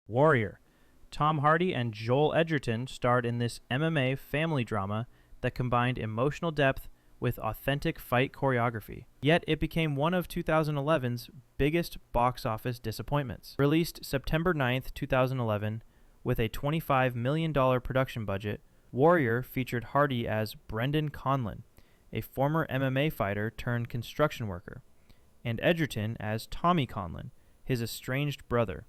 Warrior. Tom Hardy and Joel Edgerton starred in this MMA family drama that combined emotional depth with authentic fight choreography. Yet it became one of 2011's biggest box office disappointments. Released September 9th, 2011, with a $25 million production budget, Warrior featured Hardy as Brendan Conlon, a former MMA fighter turned construction worker, and Edgerton as Tommy Conlon, his estranged brother,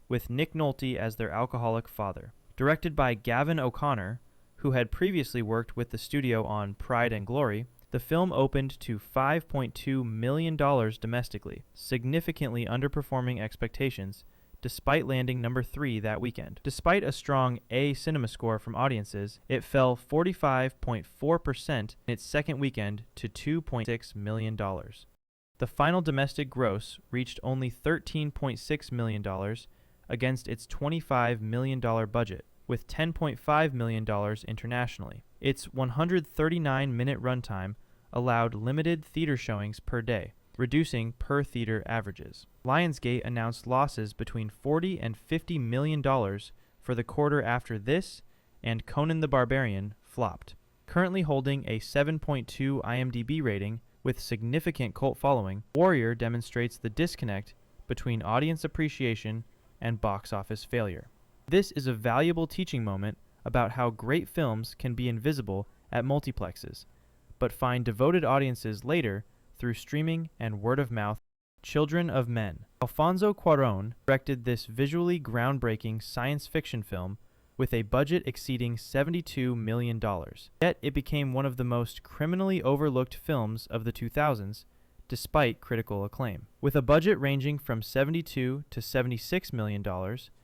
with Nick Nolte as their alcoholic father. Directed by Gavin O'Connor, who had previously worked with the studio on Pride and Glory, the film opened to $5.2 million domestically, significantly underperforming expectations, despite landing number 3 that weekend. Despite a strong A cinema score from audiences, it fell 45.4% in its second weekend to $2.6 million. The final domestic gross reached only $13.6 million against its $25 million budget, with $10.5 million internationally. Its 139-minute runtime allowed limited theater showings per day, reducing per-theater averages. Lionsgate announced losses between $40 and $50 million for the quarter after this, and Conan the Barbarian flopped. Currently holding a 7.2 IMDb rating with significant cult following, Warrior demonstrates the disconnect between audience appreciation and box office failure. This is a valuable teaching moment about how great films can be invisible at multiplexes, but find devoted audiences later through streaming and word-of-mouth. Children of Men. Alfonso Cuarón directed this visually groundbreaking science fiction film with a budget exceeding $72 million. Yet it became one of the most criminally overlooked films of the 2000s, despite critical acclaim. With a budget ranging from $72 to $76 million,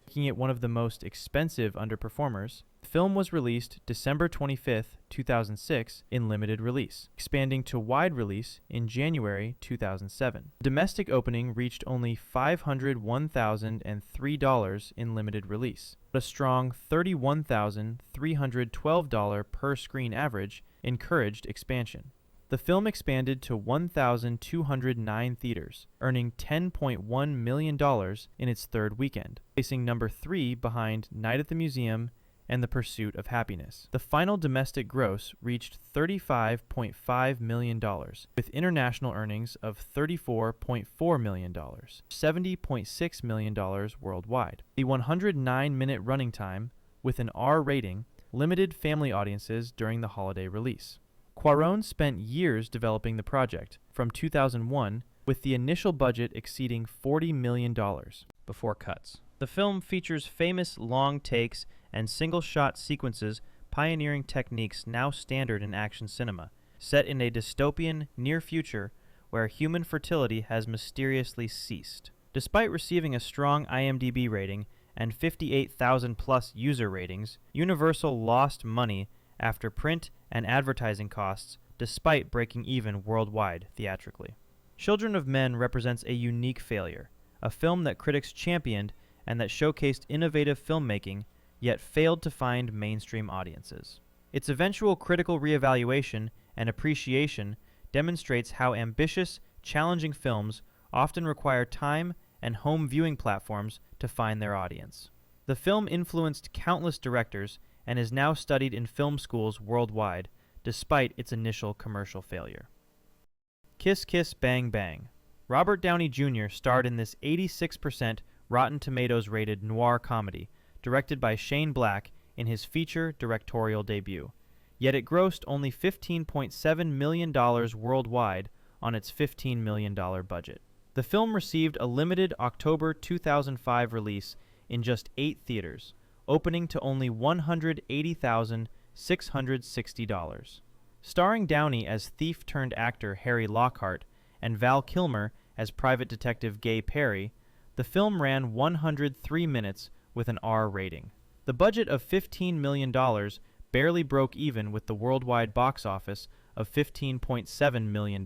making it one of the most expensive underperformers, the film was released December 25, 2006 in limited release, expanding to wide release in January 2007. The domestic opening reached only $501,003 in limited release, but a strong $31,312 per screen average encouraged expansion. The film expanded to 1,209 theaters, earning $10.1 million in its third weekend, placing number 3 behind Night at the Museum and The Pursuit of Happiness. The final domestic gross reached $35.5 million, with international earnings of $34.4 million, $70.6 million worldwide. The 109-minute running time, with an R rating, limited family audiences during the holiday release. Cuarón spent years developing the project, from 2001, with the initial budget exceeding $40 million before cuts. The film features famous long takes and single-shot sequences pioneering techniques now standard in action cinema, set in a dystopian near future where human fertility has mysteriously ceased. Despite receiving a strong IMDb rating and 58,000-plus user ratings, Universal lost money after print and advertising costs, despite breaking even worldwide theatrically. Children of Men represents a unique failure, a film that critics championed and that showcased innovative filmmaking, yet failed to find mainstream audiences. Its eventual critical reevaluation and appreciation demonstrates how ambitious, challenging films often require time and home viewing platforms to find their audience. The film influenced countless directors and is now studied in film schools worldwide, despite its initial commercial failure. Kiss Kiss Bang Bang. Robert Downey Jr. starred in this 86% Rotten Tomatoes rated noir comedy, directed by Shane Black in his feature directorial debut, yet it grossed only $15.7 million worldwide on its $15 million budget. The film received a limited October 2005 release in just 8 theaters, opening to only $180,660. Starring Downey as thief-turned-actor Harry Lockhart and Val Kilmer as private detective Gay Perry, the film ran 103 minutes with an R rating. The budget of $15 million barely broke even with the worldwide box office of $15.7 million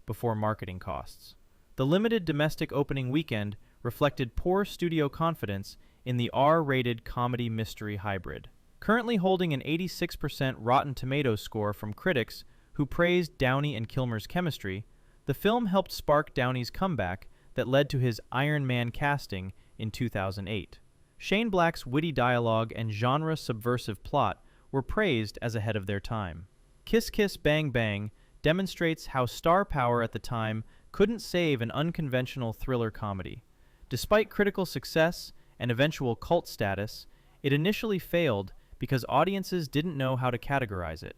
before marketing costs. The limited domestic opening weekend reflected poor studio confidence in the R-rated comedy mystery hybrid. Currently holding an 86% Rotten Tomatoes score from critics who praised Downey and Kilmer's chemistry, the film helped spark Downey's comeback that led to his Iron Man casting in 2008. Shane Black's witty dialogue and genre-subversive plot were praised as ahead of their time. Kiss Kiss Bang Bang demonstrates how star power at the time couldn't save an unconventional thriller comedy. Despite critical success and eventual cult status, it initially failed because audiences didn't know how to categorize it.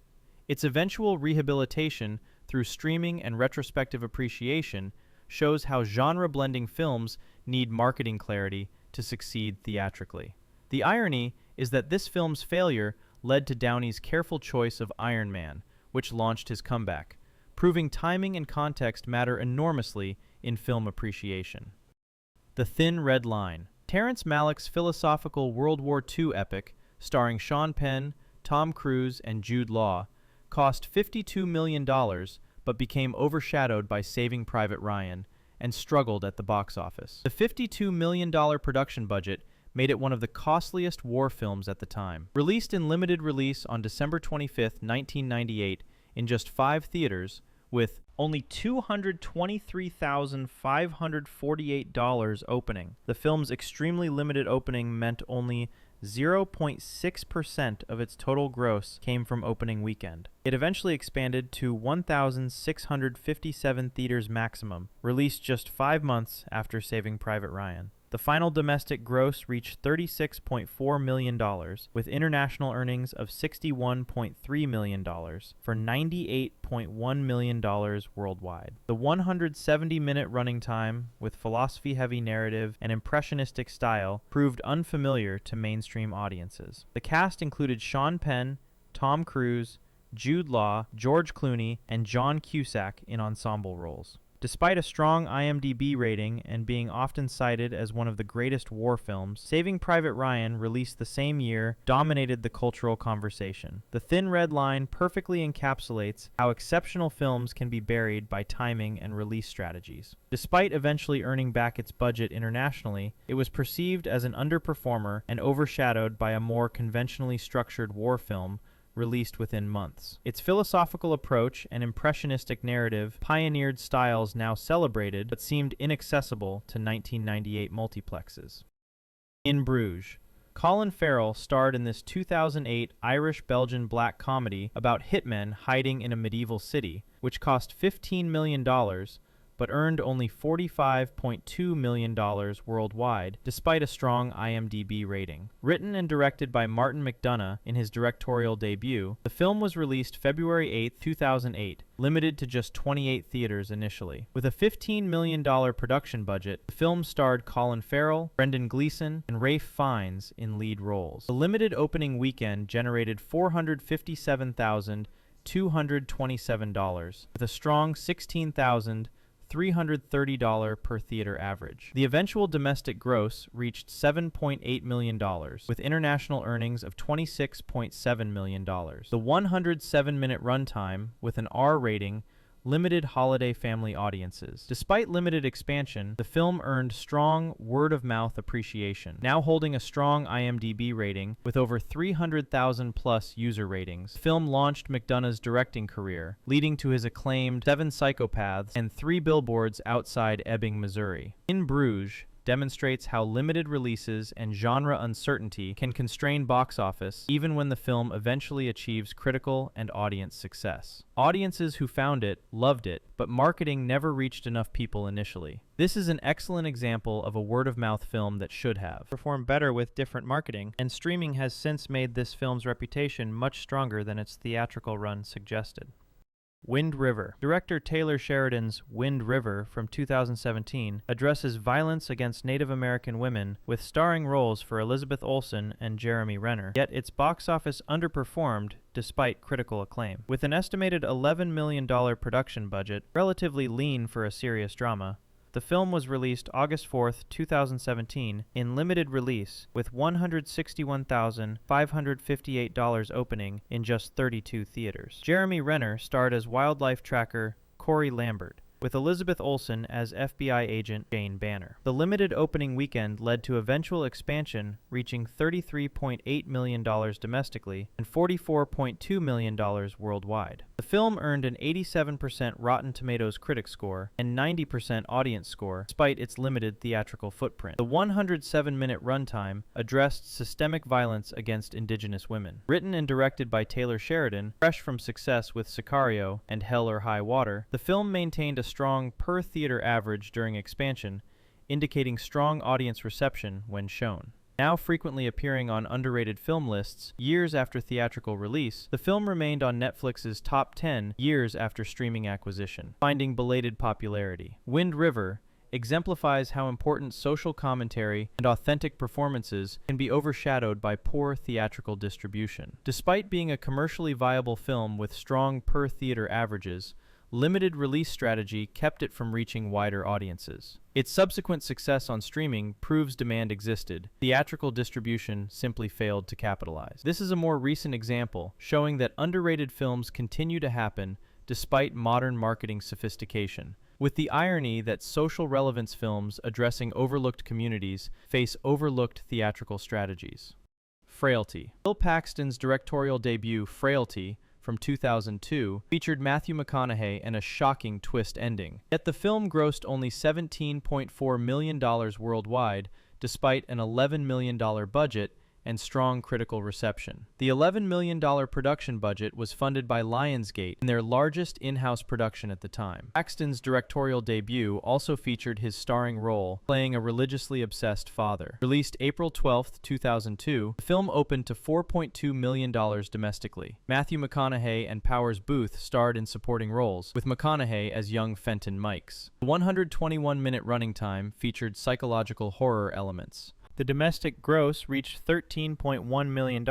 Its eventual rehabilitation through streaming and retrospective appreciation shows how genre-blending films need marketing clarity to succeed theatrically. The irony is that this film's failure led to Downey's careful choice of Iron Man, which launched his comeback, proving timing and context matter enormously in film appreciation. The Thin Red Line. Terrence Malick's philosophical World War II epic, starring Sean Penn, Tom Cruise, and Jude Law, cost $52 million but became overshadowed by Saving Private Ryan and struggled at the box office. The $52 million production budget made it one of the costliest war films at the time. Released in limited release on December 25, 1998, in just 5 theaters, with only $223,548 opening. The film's extremely limited opening meant only 0.6% of its total gross came from opening weekend. It eventually expanded to 1,657 theaters maximum, released just 5 months after Saving Private Ryan. The final domestic gross reached $36.4 million, with international earnings of $61.3 million for $98.1 million worldwide. The 170-minute running time, with philosophy-heavy narrative and impressionistic style, proved unfamiliar to mainstream audiences. The cast included Sean Penn, Tom Cruise, Jude Law, George Clooney, and John Cusack in ensemble roles. Despite a strong IMDb rating and being often cited as one of the greatest war films, Saving Private Ryan, released the same year, dominated the cultural conversation. The Thin Red Line perfectly encapsulates how exceptional films can be buried by timing and release strategies. Despite eventually earning back its budget internationally, it was perceived as an underperformer and overshadowed by a more conventionally structured war film released within months. Its philosophical approach and impressionistic narrative pioneered styles now celebrated but seemed inaccessible to 1998 multiplexes. In Bruges. Colin Farrell starred in this 2008 Irish-Belgian black comedy about hitmen hiding in a medieval city, which cost $15 million but earned only $45.2 million worldwide, despite a strong IMDb rating. Written and directed by Martin McDonagh in his directorial debut, the film was released February 8, 2008, limited to just 28 theaters initially. With a $15 million production budget, the film starred Colin Farrell, Brendan Gleeson, and Ralph Fiennes in lead roles. The limited opening weekend generated $457,227, with a strong $16,330 per theater average. The eventual domestic gross reached $7.8 million, with international earnings of $26.7 million. The 107-minute runtime, with an R rating, limited holiday family audiences. Despite limited expansion, the film earned strong word-of-mouth appreciation, now holding a strong IMDb rating with over 300,000 plus user ratings. The film launched McDonagh's directing career, leading to his acclaimed 7 Psychopaths and 3 Billboards Outside Ebbing, Missouri. In Bruges demonstrates how limited releases and genre uncertainty can constrain box office even when the film eventually achieves critical and audience success. Audiences who found it loved it, but marketing never reached enough people initially. This is an excellent example of a word-of-mouth film that should have performed better with different marketing, and streaming has since made this film's reputation much stronger than its theatrical run suggested. Wind River. Director Taylor Sheridan's Wind River from 2017 addresses violence against Native American women with starring roles for Elizabeth Olsen and Jeremy Renner, yet its box office underperformed despite critical acclaim. With an estimated $11 million production budget, relatively lean for a serious drama, the film was released August 4, 2017, in limited release, with $161,558 opening in just 32 theaters. Jeremy Renner starred as wildlife tracker Corey Lambert, with Elizabeth Olsen as FBI agent Jane Banner. The limited opening weekend led to eventual expansion, reaching $33.8 million domestically and $44.2 million worldwide. The film earned an 87% Rotten Tomatoes critic score and 90% audience score, despite its limited theatrical footprint. The 107-minute runtime addressed systemic violence against Indigenous women. Written and directed by Taylor Sheridan, fresh from success with Sicario and Hell or High Water, the film maintained a strong per-theater average during expansion, indicating strong audience reception when shown. Now frequently appearing on underrated film lists years after theatrical release, the film remained on Netflix's top 10 years after streaming acquisition, finding belated popularity. Wind River exemplifies how important social commentary and authentic performances can be overshadowed by poor theatrical distribution. Despite being a commercially viable film with strong per-theater averages, limited release strategy kept it from reaching wider audiences. Its subsequent success on streaming proves demand existed. Theatrical distribution simply failed to capitalize. This is a more recent example, showing that underrated films continue to happen despite modern marketing sophistication, with the irony that social relevance films addressing overlooked communities face overlooked theatrical strategies. Frailty. Bill Paxton's directorial debut, Frailty, from 2002, featured Matthew McConaughey and a shocking twist ending. Yet the film grossed only $17.4 million worldwide, despite an $11 million budget and strong critical reception. The $11 million production budget was funded by Lionsgate, in their largest in-house production at the time. Paxton's directorial debut also featured his starring role, playing a religiously obsessed father. Released April 12, 2002, the film opened to $4.2 million domestically. Matthew McConaughey and Powers Booth starred in supporting roles, with McConaughey as young Fenton Mikes. The 121-minute running time featured psychological horror elements. The domestic gross reached $13.1 million,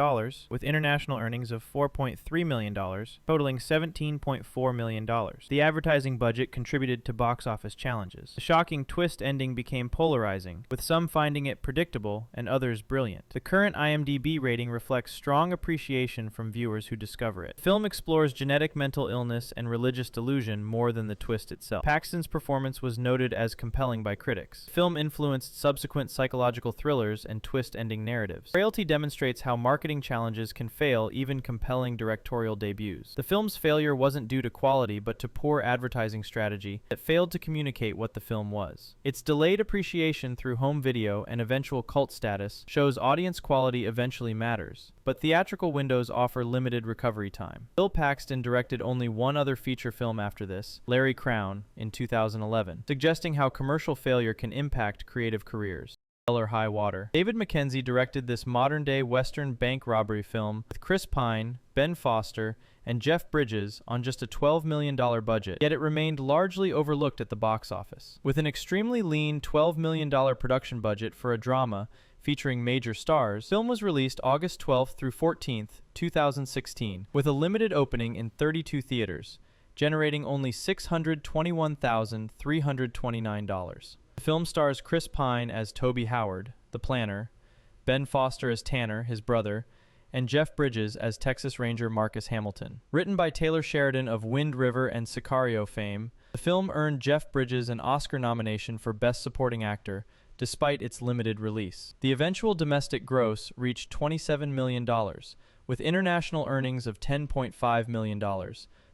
with international earnings of $4.3 million, totaling $17.4 million. The advertising budget contributed to box office challenges. The shocking twist ending became polarizing, with some finding it predictable and others brilliant. The current IMDb rating reflects strong appreciation from viewers who discover it. The film explores genetic mental illness and religious delusion more than the twist itself. Paxton's performance was noted as compelling by critics. The film influenced subsequent psychological thrillers and twist-ending narratives. Frailty demonstrates how marketing challenges can fail even compelling directorial debuts. The film's failure wasn't due to quality but to poor advertising strategy that failed to communicate what the film was. Its delayed appreciation through home video and eventual cult status shows audience quality eventually matters, but theatrical windows offer limited recovery time. Bill Paxton directed only one other feature film after this, Larry Crown, in 2011, suggesting how commercial failure can impact creative careers. Or High Water. David Mackenzie directed this modern-day Western bank robbery film with Chris Pine, Ben Foster, and Jeff Bridges on just a $12 million budget, yet it remained largely overlooked at the box office. With an extremely lean $12 million production budget for a drama featuring major stars, the film was released August 12th through 14th, 2016, with a limited opening in 32 theaters, generating only $621,329. The film stars Chris Pine as Toby Howard, the planner, Ben Foster as Tanner, his brother, and Jeff Bridges as Texas Ranger Marcus Hamilton. Written by Taylor Sheridan of Wind River and Sicario fame, the film earned Jeff Bridges an Oscar nomination for Best Supporting Actor, despite its limited release. The eventual domestic gross reached $27 million, with international earnings of $10.5 million,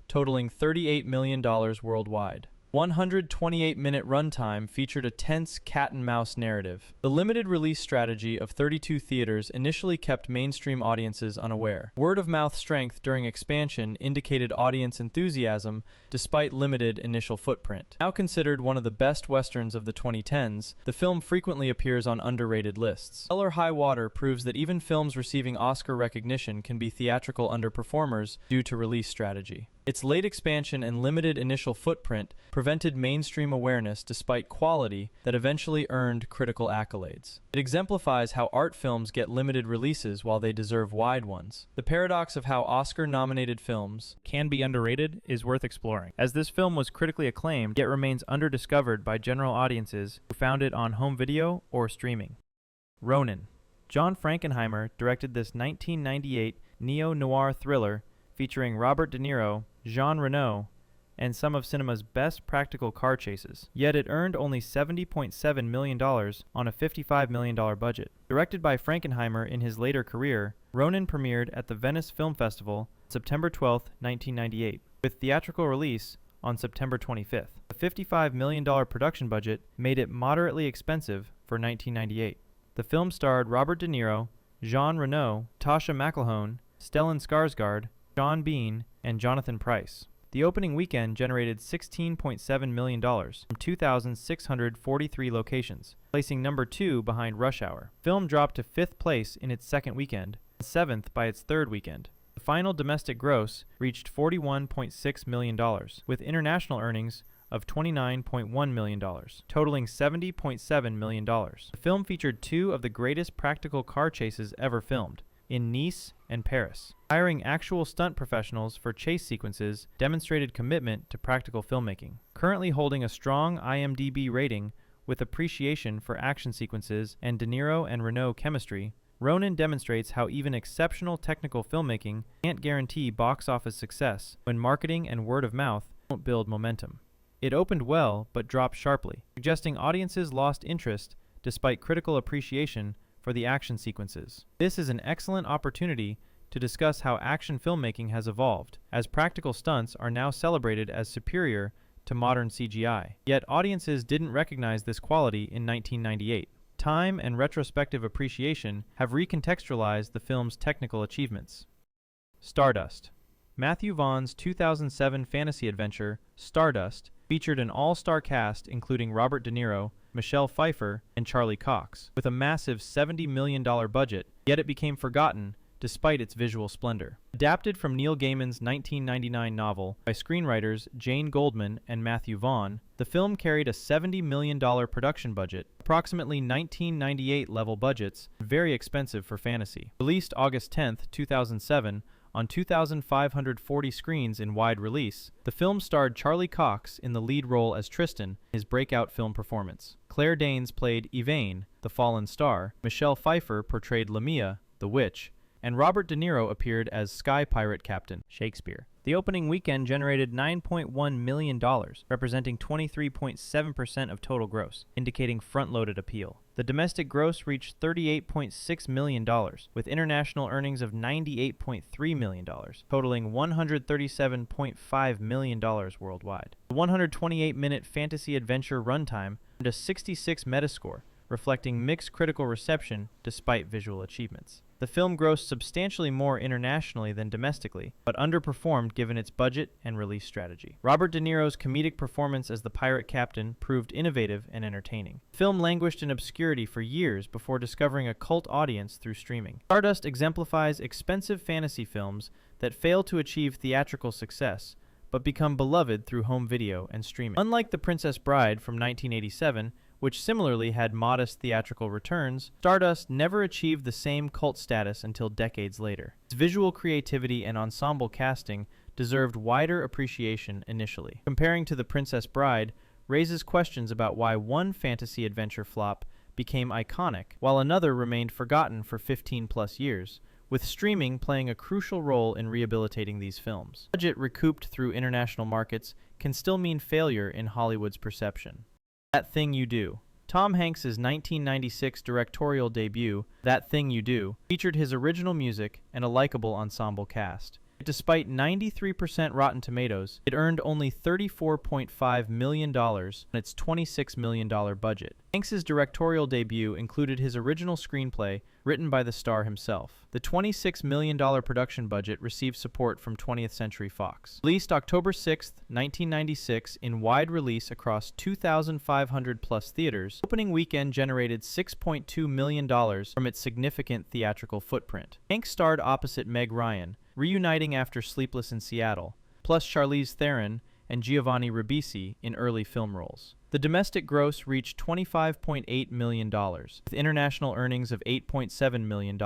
totaling $38 million worldwide. 128-minute runtime featured a tense cat-and-mouse narrative. The limited release strategy of 32 theaters initially kept mainstream audiences unaware. Word-of-mouth strength during expansion indicated audience enthusiasm despite limited initial footprint. Now considered one of the best westerns of the 2010s, the film frequently appears on underrated lists. Hell or High Water proves that even films receiving Oscar recognition can be theatrical underperformers due to release strategy. Its late expansion and limited initial footprint prevented mainstream awareness despite quality that eventually earned critical accolades. It exemplifies how art films get limited releases while they deserve wide ones. The paradox of how Oscar-nominated films can be underrated is worth exploring, as this film was critically acclaimed yet remains underdiscovered by general audiences who found it on home video or streaming. Ronin. John Frankenheimer directed this 1998 neo-noir thriller featuring Robert De Niro, Jean Reno, and some of cinema's best practical car chases. Yet it earned only $70.7 million on a $55 million budget. Directed by Frankenheimer in his later career, Ronin premiered at the Venice Film Festival September 12, 1998. with theatrical release on September 25th. A $55 million production budget made it moderately expensive for 1998. The film starred Robert De Niro, Jean Reno, Tasha McElhone, Stellan Skarsgård, Sean Bean, and Jonathan Pryce. The opening weekend generated $16.7 million from 2,643 locations, placing number 2 behind Rush Hour. Film dropped to 5th place in its second weekend, and 7th by its third weekend. The final domestic gross reached $41.6 million, with international earnings of $29.1 million, totaling $70.7 million. The film featured 2 of the greatest practical car chases ever filmed, in Nice and Paris. Hiring actual stunt professionals for chase sequences demonstrated commitment to practical filmmaking. Currently holding a strong IMDb rating with appreciation for action sequences and De Niro and Reno chemistry, Ronin demonstrates how even exceptional technical filmmaking can't guarantee box office success when marketing and word of mouth don't build momentum. It opened well, but dropped sharply, suggesting audiences lost interest despite critical appreciation for the action sequences. This is an excellent opportunity to discuss how action filmmaking has evolved, as practical stunts are now celebrated as superior to modern CGI. Yet audiences didn't recognize this quality in 1998. Time and retrospective appreciation have recontextualized the film's technical achievements. Stardust. Matthew Vaughn's 2007 fantasy adventure, Stardust, featured an all-star cast including Robert De Niro, Michelle Pfeiffer, and Charlie Cox, with a massive $70 million budget, yet it became forgotten despite its visual splendor. Adapted from Neil Gaiman's 1999 novel by screenwriters Jane Goldman and Matthew Vaughn, the film carried a $70 million production budget, approximately 1998 level budgets, very expensive for fantasy. Released August 10, 2007, on 2,540 screens in wide release, the film starred Charlie Cox in the lead role as Tristan, his breakout film performance. Claire Danes played Yvain, the fallen star, Michelle Pfeiffer portrayed Lamia, the witch, and Robert De Niro appeared as Sky Pirate Captain Shakespeare. The opening weekend generated $9.1 million, representing 23.7% of total gross, indicating front-loaded appeal. The domestic gross reached $38.6 million, with international earnings of $98.3 million, totaling $137.5 million worldwide. The 128-minute fantasy adventure runtime earned a 66 Metascore, reflecting mixed critical reception despite visual achievements. The film grossed substantially more internationally than domestically, but underperformed given its budget and release strategy. Robert De Niro's comedic performance as the pirate captain proved innovative and entertaining. The film languished in obscurity for years before discovering a cult audience through streaming. Stardust exemplifies expensive fantasy films that fail to achieve theatrical success, but become beloved through home video and streaming. Unlike The Princess Bride from 1987, which similarly had modest theatrical returns, Stardust never achieved the same cult status until decades later. Its visual creativity and ensemble casting deserved wider appreciation initially. Comparing to The Princess Bride raises questions about why one fantasy adventure flop became iconic, while another remained forgotten for 15+ years, with streaming playing a crucial role in rehabilitating these films. Budget recouped through international markets can still mean failure in Hollywood's perception. That Thing You Do. Tom Hanks' 1996 directorial debut, That Thing You Do, featured his original music and a likable ensemble cast. Despite 93% Rotten Tomatoes, it earned only $34.5 million on its $26 million budget. Hanks' directorial debut included his original screenplay, written by the star himself. The $26 million production budget received support from 20th Century Fox. Released October 6, 1996 in wide release across 2,500+ theaters, opening weekend generated $6.2 million from its significant theatrical footprint. Hanks starred opposite Meg Ryan, reuniting after Sleepless in Seattle, plus Charlize Theron and Giovanni Ribisi in early film roles. The domestic gross reached $25.8 million, with international earnings of $8.7 million,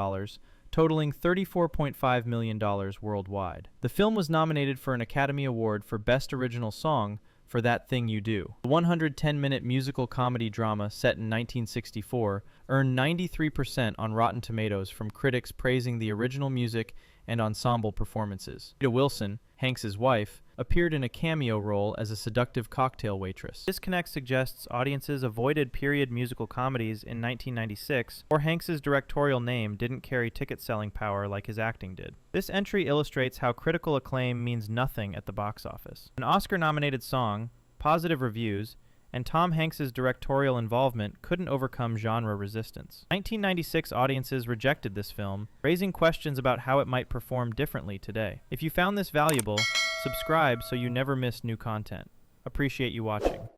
totaling $34.5 million worldwide. The film was nominated for an Academy Award for Best Original Song for That Thing You Do. The 110-minute musical comedy drama set in 1964 earned 93% on Rotten Tomatoes from critics praising the original music and ensemble performances. Rita Wilson, Hanks' wife, appeared in a cameo role as a seductive cocktail waitress. Disconnect suggests audiences avoided period musical comedies in 1996, or Hanks's directorial name didn't carry ticket-selling power like his acting did. This entry illustrates how critical acclaim means nothing at the box office. An Oscar-nominated song, positive reviews, and Tom Hanks's directorial involvement couldn't overcome genre resistance. 1996 audiences rejected this film, raising questions about how it might perform differently today. If you found this valuable, subscribe so you never miss new content. Appreciate you watching.